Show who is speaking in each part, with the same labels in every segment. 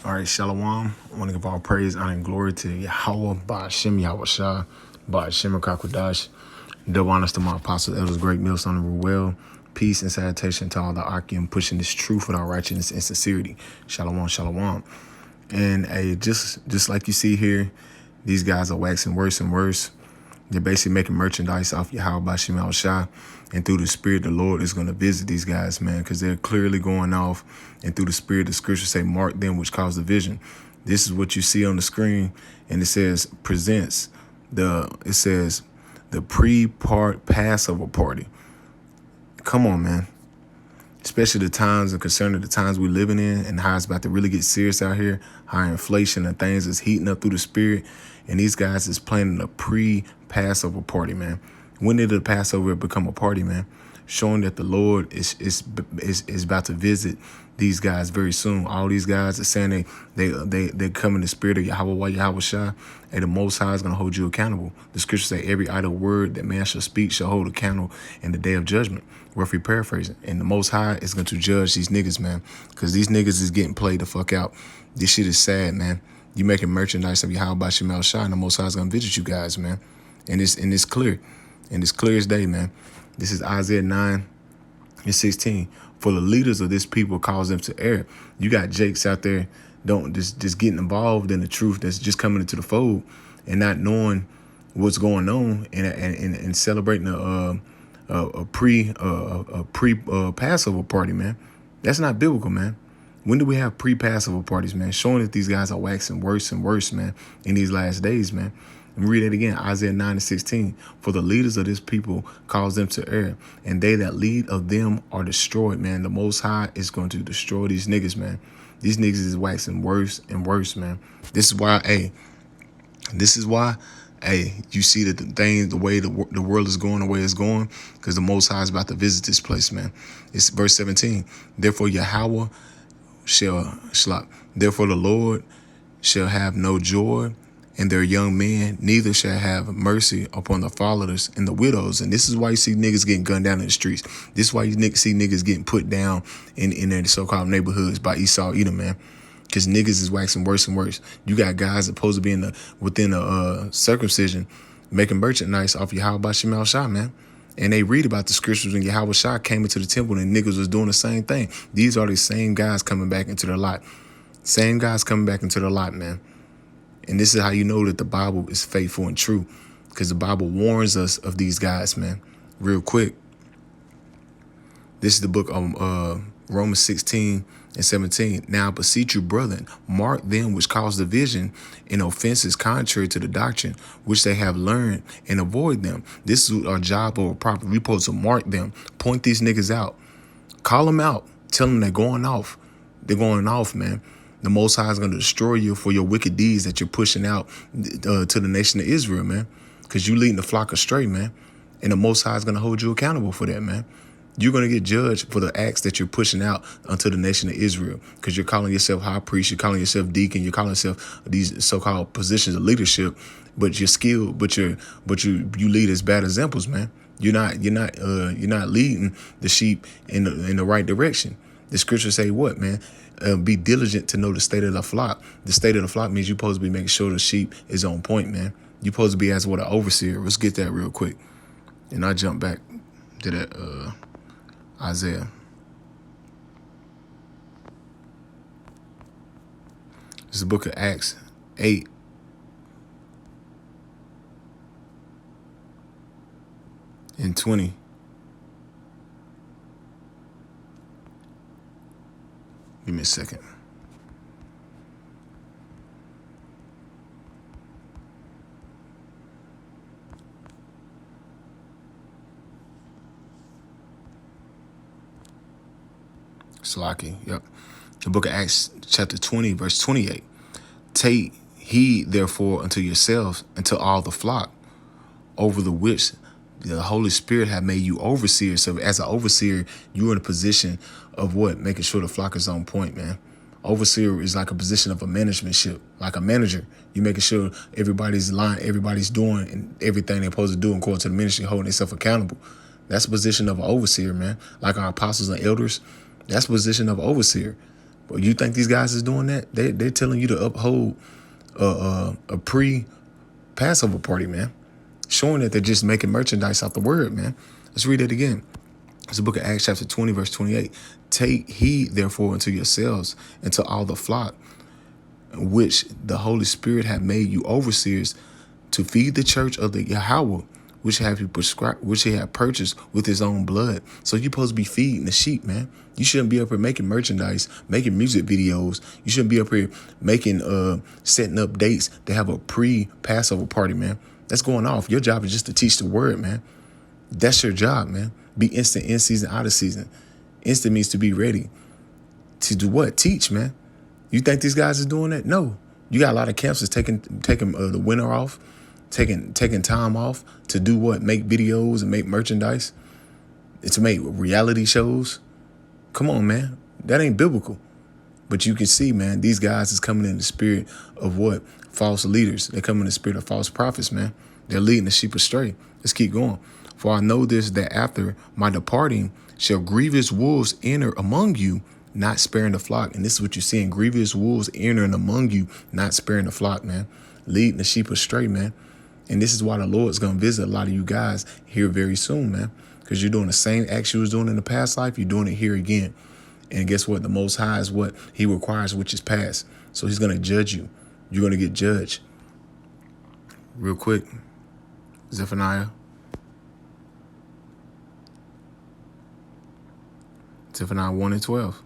Speaker 1: All right, Shalom. I want to give all praise, honor, and glory to Yahweh, Ba'ashem, Yahweh Shah, Ba'ashem, Kakwadash. Double honors to my apostles, elders, great millstone, and well. Peace and salutation to all the Akim pushing this truth with all righteousness and sincerity. Shalom, shalom. And just like you see here, these guys are waxing worse and worse. They're basically making merchandise off Yahweh Ba'ashem, Yahweh Shah. And through the Spirit, the Lord is going to visit these guys, man, because they're clearly going off. And through the Spirit, the scriptures say, mark them which cause division. This is what you see on the screen. And it says, it says, the pre-part Passover party. Come on, man. Especially the times and concerning the times we're living in and how it's about to really get serious out here. High inflation and things is heating up through the Spirit. And these guys is planning a pre-Passover party, man. When did the Passover become a party, man? Showing that the Lord is about to visit these guys very soon. All these guys are saying they come in the spirit of Yahweh Shah. And the Most High is going to hold you accountable. The scriptures say every idle word that man shall speak shall hold accountable in the day of judgment. Roughly paraphrasing. And the Most High is going to judge these niggas, man. Because these niggas is getting played the fuck out. This shit is sad, man. You making merchandise of Yahweh Ba'ashem Shah, and the Most High is going to visit you guys, man. And it's clear. And it's clear as day, man. This is Isaiah 9:16. For the leaders of this people cause them to err. You got Jakes out there don't just getting involved in the truth that's just coming into the fold and not knowing what's going on and celebrating a pre Passover party, man. That's not biblical, man. When do we have pre-Passover parties, man? Showing that these guys are waxing worse and worse, man, in these last days, man. And read it again, Isaiah 9:16. For the leaders of this people cause them to err, and they that lead of them are destroyed, man. The Most High is going to destroy these niggas, man. These niggas is waxing worse and worse, man. This is why, you see that the way the world is going, the way it's going, because the Most High is about to visit this place, man. It's verse 17. Therefore, Yahweh Therefore the Lord shall have no joy in their young men, neither shall have mercy upon the fatherless and the widows. And this is why you see niggas getting gunned down in the streets. This is why you see niggas getting put down in their so-called neighborhoods by Esau Edom, man. Because niggas is waxing worse and worse. You got guys supposed to be within the circumcision making merchandise off Yahweh Ba'ashem Shah, man. And they read about the scriptures when Yahweh Shah came into the temple and niggas was doing the same thing. These are the same guys coming back into their lot. Same guys coming back into their lot, man. And this is how you know that the Bible is faithful and true. Because the Bible warns us of these guys, man. Real quick. This is the book of Romans 16:17. Now I beseech you, brethren, mark them which cause division and offenses contrary to the doctrine which they have learned, and avoid them. This is our job over property. We're supposed to mark them, point these niggas out, call them out, tell them they're going off. They're going off, man. The Most High is going to destroy you for your wicked deeds that you're pushing out to the nation of Israel, man, because you leading the flock astray, man. And the Most High is going to hold you accountable for that, man. You're going to get judged for the acts that you're pushing out unto the nation of Israel, because you're calling yourself high priest, you're calling yourself deacon, you're calling yourself these so-called positions of leadership, but you're skilled, but you lead as bad examples, man. You're not leading the sheep in the right direction. The scriptures say what, man? Be diligent to know the state of the flock. The state of the flock means you're supposed to be making sure the sheep is on point, man. You're supposed to be as what an overseer. Let's get that real quick. And I jump back to that Isaiah. This is the book of Acts 8. And 20. Give me a second. Slaki, yep. The book of Acts chapter 20, verse 28. Take heed, therefore, unto yourselves and to all the flock, over the which the Holy Spirit have made you overseers. So as an overseer, you're in a position of what? Making sure the flock is on point, man. Overseer is like a position of a managementship, like a manager. You making sure everybody's doing and everything they're supposed to do according to the ministry, holding themselves accountable. That's a position of an overseer, man. Like our apostles and elders, that's a position of an overseer. But you think these guys is doing that? They're telling you to uphold a pre-Passover party, man. Showing that they're just making merchandise out the word, man. Let's read it again. It's the book of Acts chapter 20, verse 28. Take heed, therefore, unto yourselves and to all the flock, which the Holy Spirit hath made you overseers to feed the church of the Yahweh, which have you prescribed, which he had purchased with his own blood. So you're supposed to be feeding the sheep, man. You shouldn't be up here making merchandise, making music videos. You shouldn't be up here making setting up dates to have a pre-Passover party, man. That's going off. Your job is just to teach the word, man. That's your job, man. Be instant in season, out of season. Instant means to be ready. To do what? Teach, man. You think these guys is doing that? No. You got a lot of camps that's taking the winter off, taking time off to do what? Make videos and make merchandise. It's to make reality shows. Come on, man. That ain't biblical. But you can see, man, these guys is coming in the spirit of what? False leaders. They're coming in the spirit of false prophets, man. They're leading the sheep astray. Let's keep going. For I know this, that after my departing shall grievous wolves enter among you, not sparing the flock. And this is what you're seeing. Grievous wolves entering among you, not sparing the flock, man. Leading the sheep astray, man. And this is why the Lord's going to visit a lot of you guys here very soon, man. Because you're doing the same acts you was doing in the past life. You're doing it here again. And guess what? The Most High is what he requires, which is past. So he's going to judge you. You're going to get judged. Real quick. Zephaniah 1 and 12.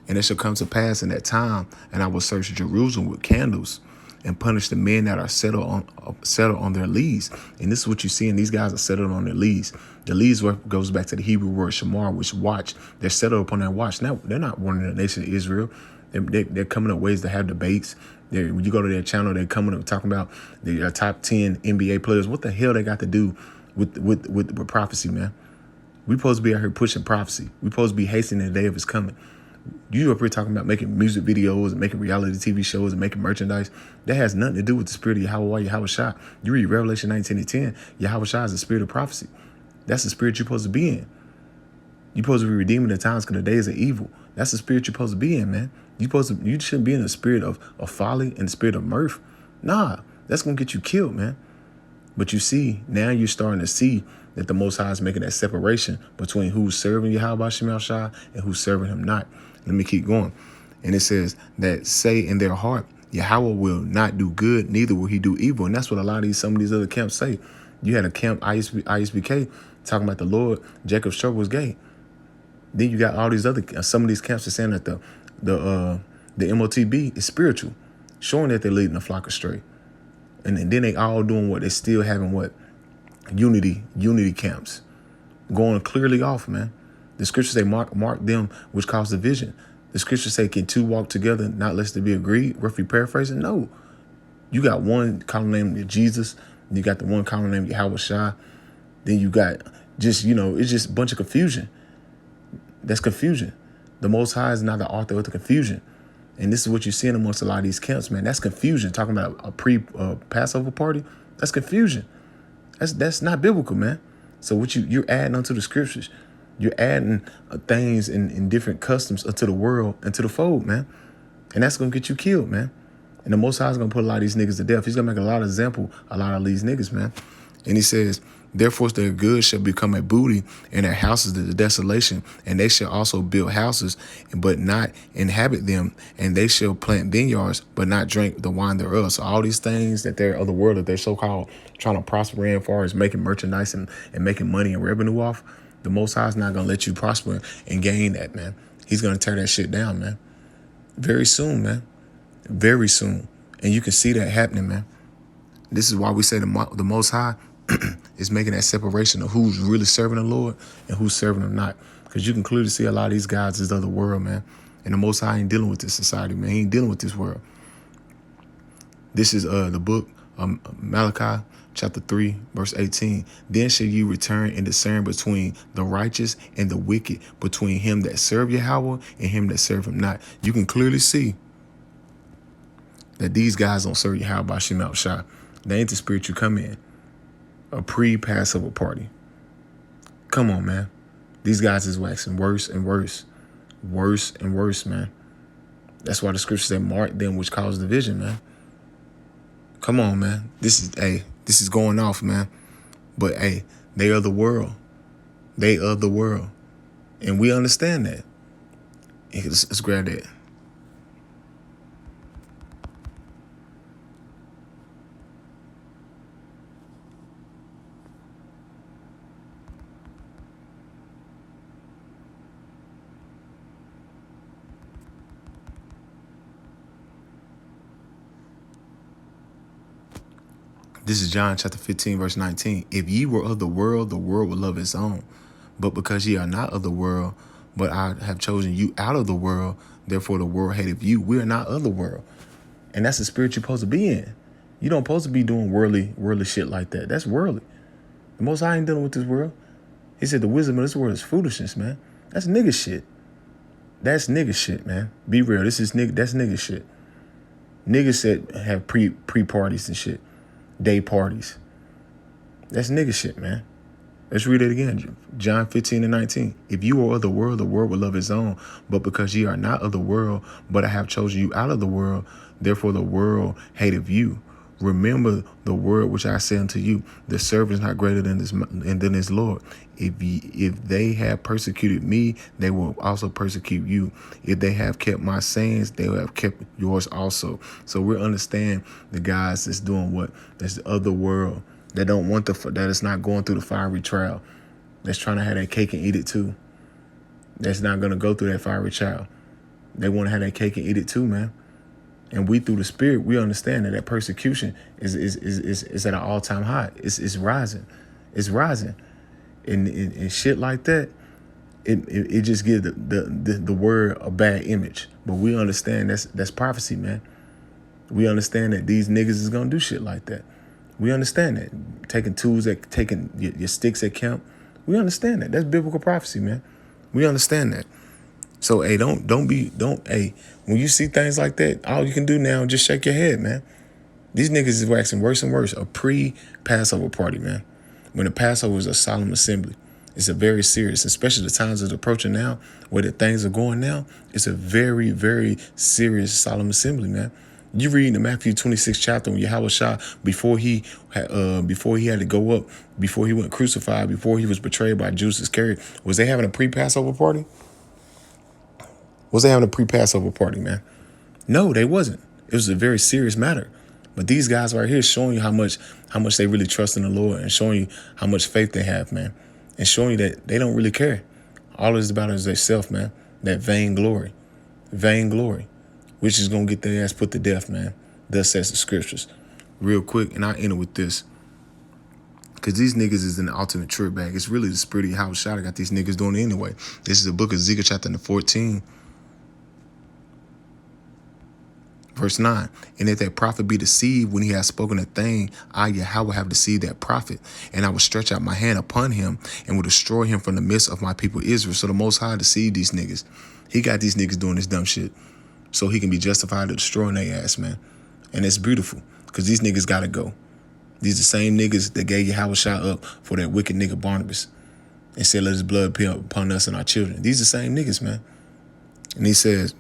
Speaker 1: And it shall come to pass in that time, and I will search Jerusalem with candles and punish the men that are settled on their lees. And this is what you see, and these guys are settled on their lees. The lees goes back to the Hebrew word shamar, which watch. They're settled upon their watch. Now, they're not warning the nation of Israel. They're coming up ways to have debates. When you go to their channel, they're coming up talking about the top 10 NBA players. What the hell they got to do with prophecy, man? We supposed to be out here pushing prophecy. We supposed to be hastening the day of his coming. You up here talking about making music videos and making reality TV shows and making merchandise. That has nothing to do with the spirit of Yahweh Shah. You read Revelation 19 and 10, Yahweh Shah is the spirit of prophecy. That's the spirit you're supposed to be in. You're supposed to be redeeming the times because the days are evil. That's the spirit you're supposed to be in, man. You shouldn't be in the spirit of folly and the spirit of mirth. Nah, that's going to get you killed, man. But you see, now you're starting to see that the Most High is making that separation between who's serving Yahweh Shah and who's serving him not. Let me keep going. And it says that say in their heart, Yahweh will not do good, neither will he do evil. And that's what some of these other camps say. You had a camp, ISBK, talking about the Lord, Jacob's trouble was gay. Then you got all these some of these camps are saying that the MOTB is spiritual, showing that they're leading the flock astray. And then they all doing what? They're still having what? Unity camps. Going clearly off, man. The scriptures say mark them which cause division. The scriptures say, can two walk together not lest they be agreed? Roughly paraphrasing. No. You got one calling name Jesus. And you got the one calling name Yahweh Shah. Then you got just, it's just a bunch of confusion. That's confusion. The Most High is not the author of the confusion. And this is what you're seeing amongst a lot of these camps, man. That's confusion. Talking about a pre-Passover party, that's confusion. That's not biblical, man. So what you're adding onto the scriptures, you're adding things and different customs into the world, into the fold, man. And that's going to get you killed, man. And the Most High is going to put a lot of these niggas to death. He's going to make a lot of these niggas, man. And he says, therefore their goods shall become a booty, and their houses the desolation, and they shall also build houses, but not inhabit them, and they shall plant vineyards, but not drink the wine thereof. So all these things that they're of the world that they're so-called trying to prosper in, as far as making merchandise and making money and revenue off, the Most High is not going to let you prosper and gain that, man. He's going to tear that shit down, man. Very soon, man. Very soon. And you can see that happening, man. This is why we say the Most High is making that separation of who's really serving the Lord and who's serving him not. Because you can clearly see a lot of these guys is of the world, man. And the Most High ain't dealing with this society, man. He ain't dealing with this world. This is the book of Malachi, chapter 3, verse 18. Then shall you return and discern between the righteous and the wicked, between him that serve Yahweh and him that serve him not. You can clearly see that these guys don't serve Yahweh Shemel Shah. They ain't the spirit you come in. A pre-Passover party. Come on, man. These guys is waxing worse and worse. Worse and worse, man. That's why the scripture said, mark them which cause division, man. Come on, man. This is going off, man. But hey, they are the world. They are the world. And we understand that. Let's grab that. This is John chapter 15, verse 19. If ye were of the world would love its own. But because ye are not of the world, but I have chosen you out of the world, therefore the world hated you. We are not of the world. And that's the spirit you're supposed to be in. You don't supposed to be doing worldly shit like that. That's worldly. The Most High ain't dealing with this world. He said the wisdom of this world is foolishness, man. That's nigga shit. That's nigga shit, man. Be real. That's nigga shit. Niggas that have pre-parties and shit. Day parties. That's nigga shit, man. Let's read it again. John 15 and 19. If you are of the world would love its own. But because ye are not of the world, but I have chosen you out of the world, therefore the world hateth you. Remember the word which I say unto you, the servant is not greater than his Lord. If they have persecuted me, they will also persecute you. If they have kept my sayings, they will have kept yours also. So we understand the guys that's doing what? That's the other world. That don't want that is not going through the fiery trial. That's trying to have that cake and eat it too. That's not going to go through that fiery trial. They want to have that cake and eat it too, man. And we, through the Spirit, we understand that persecution is at an all-time high. It's rising. It's rising. And shit like that, it just gives the word a bad image. But we understand that's prophecy, man. We understand that these niggas is going to do shit like that. We understand that. Taking your sticks at camp. We understand that. That's biblical prophecy, man. We understand that. So, hey, hey, when you see things like that, all you can do now is just shake your head, man. These niggas is waxing worse and worse. A pre-Passover party, man. When the Passover is a solemn assembly, it's a very serious, especially the times that's approaching now, where the things are going now. It's a very, very serious solemn assembly, man. You read the Matthew 26 chapter when Yahweh Shah, before he had to go up, before he went crucified, before he was betrayed by Judas Iscariot, was they having a pre-Passover party? Was they having a pre-Passover party, man? No, they wasn't. It was a very serious matter. But these guys right here showing you how much they really trust in the Lord, and showing you how much faith they have, man. And showing you that they don't really care. All it's about is their self, man. That vain glory, which is going to get their ass put to death, man. Thus says the scriptures. Real quick, and I'll end it with this. Because these niggas is in the ultimate trip bag. It's really the spirit of Yahweh Shah that got these niggas doing it anyway. This is the book of Ezekiel chapter 14. Verse 9, and if that prophet be deceived when he has spoken a thing, I, Yahweh, have deceived that prophet, and I will stretch out my hand upon him and will destroy him from the midst of my people Israel. So the Most High deceived these niggas. He got these niggas doing this dumb shit so he can be justified to destroying their ass, man. And it's beautiful because these niggas got to go. These the same niggas that gave Yahweh Shah up for that wicked nigga Barnabas and said, let his blood be upon us and our children. These the same niggas, man. And he says,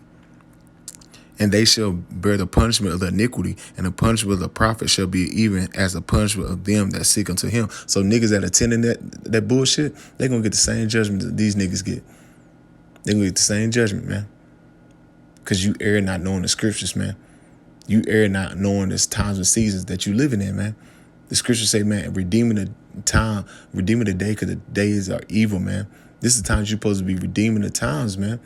Speaker 1: and they shall bear the punishment of the iniquity, and the punishment of the prophet shall be even as the punishment of them that seek unto him. So niggas that attending that bullshit, they're going to get the same judgment that these niggas get. They're going to get the same judgment, man. Because you err not knowing the scriptures, man. You err not knowing the times and seasons that you living in, man. The scriptures say, man, redeeming the day, because the days are evil, man. This is the times you're supposed to be redeeming the times, man.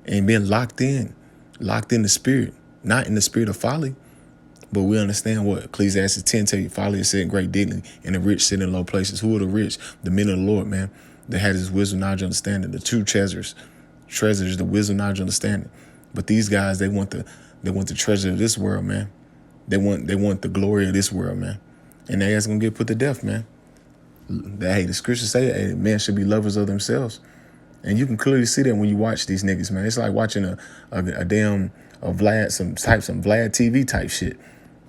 Speaker 1: And being locked in the spirit, not in the spirit of folly. But we understand what Ecclesiastes 10 tell you. Folly is sitting great dignity, and the rich sit in low places. Who are the rich? The men of the Lord, man. That had his wisdom, knowledge, understanding. The true treasures, the wisdom, knowledge, understanding. But these guys, they want the treasure of this world, man. They want the glory of this world, man. And they ass gonna get put to death, man. Hey, the scriptures say, hey, men should be lovers of themselves. And you can clearly see that when you watch these niggas, man. It's like watching a Vlad TV type shit.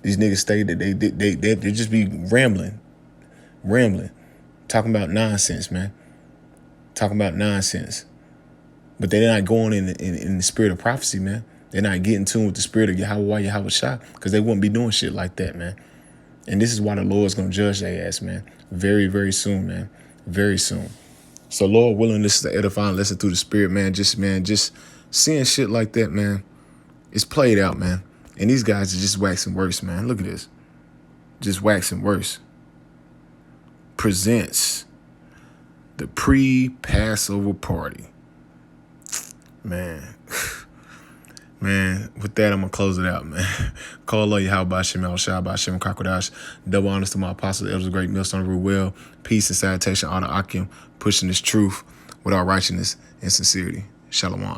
Speaker 1: These niggas stay that they just be rambling, talking about nonsense, man. Talking about nonsense. But they're not going in the spirit of prophecy, man. They're not getting tuned with the spirit of Yahweh Shah, because they wouldn't be doing shit like that, man. And this is why the Lord's going to judge their ass, man. Very, very soon, man. Very soon. So, Lord willing, this is the edifying lesson through the spirit, man. Just seeing shit like that, man. It's played out, man. And these guys are just waxing worse, man. Look at this. Just waxing worse. Presents the pre-Passover party. Man. Man, with that, I'm going to close it out, man. Call Allah Yahweh Shem Al-Shah, Shem Kakodash. Double honors to my apostles, elders, great millstone, rule well. Peace and salutation, honor, Akim, pushing this truth without righteousness and sincerity. Shalom.